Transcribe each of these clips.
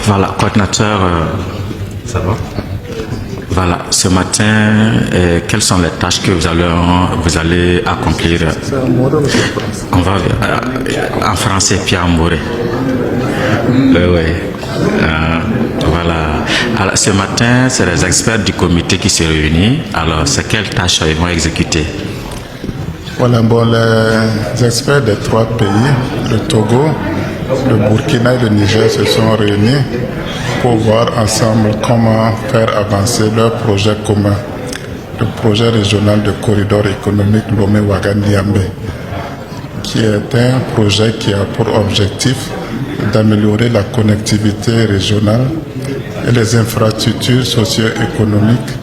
Voilà, coordinateur, ça va? Voilà, ce matin, quelles sont les tâches que vous allez accomplir? On va en français, Pierre Moré. Oui. Voilà. Alors, ce matin, c'est les experts du comité qui se réunissent. Alors, c'est quelles tâches ils vont exécuter? Voilà, bon, les experts des 3 pays, le Togo, le Burkina et le Niger se sont réunis pour voir ensemble comment faire avancer leur projet commun, le projet régional de corridor économique Lomé-Ouaga-Niamey, qui est un projet qui a pour objectif d'améliorer la connectivité régionale et les infrastructures socio-économiques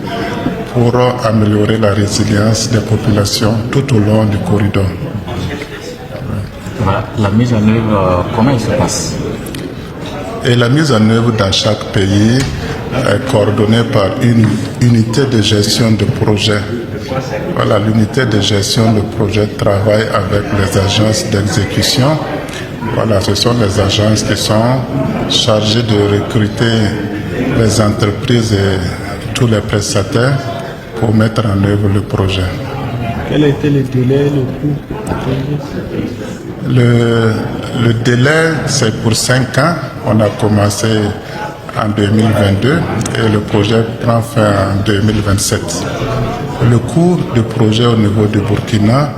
pour améliorer la résilience des populations tout au long du corridor. Voilà. La mise en œuvre, comment il se passe? Et la mise en œuvre dans chaque pays est coordonnée par une unité de gestion de projet. Voilà, l'unité de gestion de projet travaille avec les agences d'exécution. Voilà, ce sont les agences qui sont chargées de recruter les entreprises et tous les prestataires pour mettre en œuvre le projet. Quel était le délai, le coût? Le délai, c'est pour 5 ans. On a commencé en 2022 et le projet prend fin en 2027. Le coût du projet au niveau du Burkina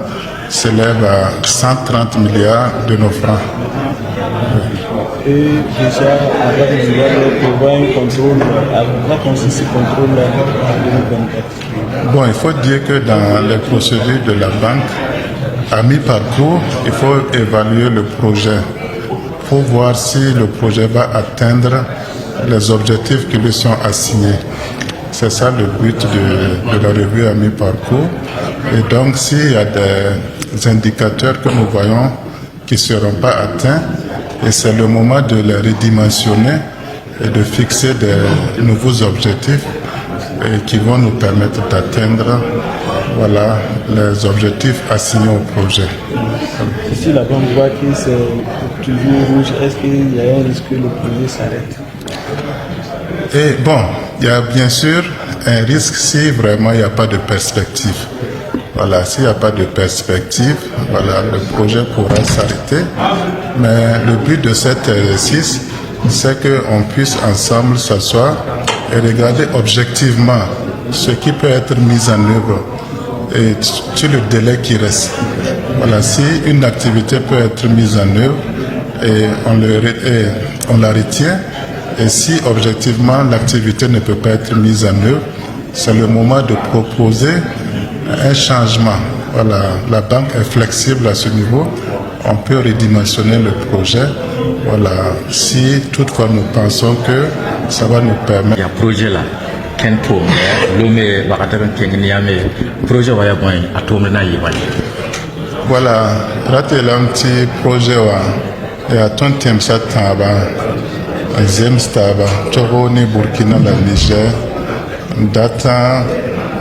s'élève à 130 milliards de nos francs. Et déjà, avant de prévoir un contrôle, à quoi consiste ce contrôle en 2024? Bon, il faut dire que dans les procédures de la banque, à mi-parcours, il faut évaluer le projet pour voir si le projet va atteindre les objectifs qui lui sont assignés. C'est ça le but de la revue à mi-parcours. Et donc, s'il y a des indicateurs que nous voyons qui ne seront pas atteints, et c'est le moment de les redimensionner et de fixer des nouveaux objectifs et qui vont nous permettre d'atteindre les objectifs assignés au projet. Si la banque voit que c'est toujours rouge, est-ce qu'il y a un risque que le projet s'arrête? Et bon, il y a bien sûr un risque si vraiment il n'y a pas de perspective. Voilà, s'il n'y a pas de perspective, le projet pourra s'arrêter. Mais le but de cet exercice, c'est qu'on puisse ensemble s'asseoir et regarder objectivement ce qui peut être mis en œuvre et sur le délai qui reste. Voilà, si une activité peut être mise en œuvre et on la retient, et si objectivement l'activité ne peut pas être mise en œuvre, c'est le moment de proposer un changement. Voilà, la banque est flexible à ce niveau. On peut redimensionner le projet. Voilà, si toutefois nous pensons que ça va nous permettre. Il y a un projet là. Voilà, raté un petit projet. Il y a ton thème ça Zemstaba, Togoni, Burkina, la Niger, Data,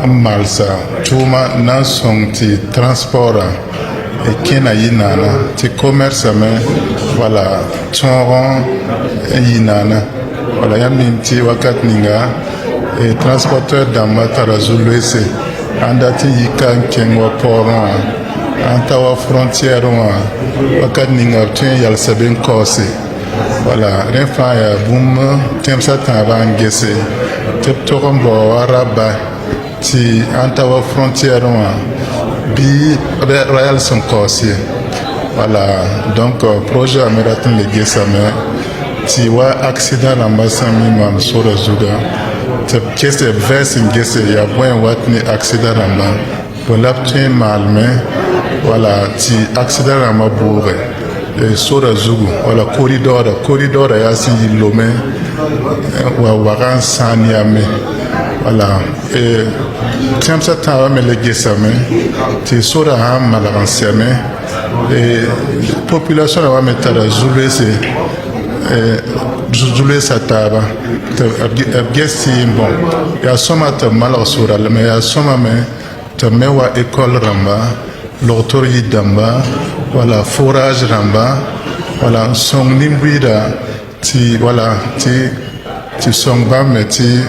Malsa, Tuma, Nansong, transport, et Kena Yinana, commerce, voilà, Toron, Yinana, voilà, Yaminti, Wakatninga, et transporteur d'Amatara Zulwese, Andati Yikan Kengwa Poron, Antawa frontière, Wakatninga, Tien Yalsaben Kose. Voilà, Renfa ya boum, tem sa tavan gese, tep tokombo waraba, ti antawa frontière bi royal son corsier. Voilà, donc projet américain le gesame, ti wa accident l'ambassami mam sora zuda, tep kese vers gese ya boin watni accident lamba, pour l'aptin malme, voilà, ti accident lamba bourre. Sora Zugu, voilà, corridor ya si Lomé, Wagan Saniame, voilà, et tiens ça t'as me le gesame, tu sora ham malavanciame, et population va mettre la Zulu c'est Zulu sataba, gesti bon, ya somata malosura, mais ya somame mewa école ramba l'autor yi damba voilà forage ramba voilà song nimbuida ti voilà ti song ba meti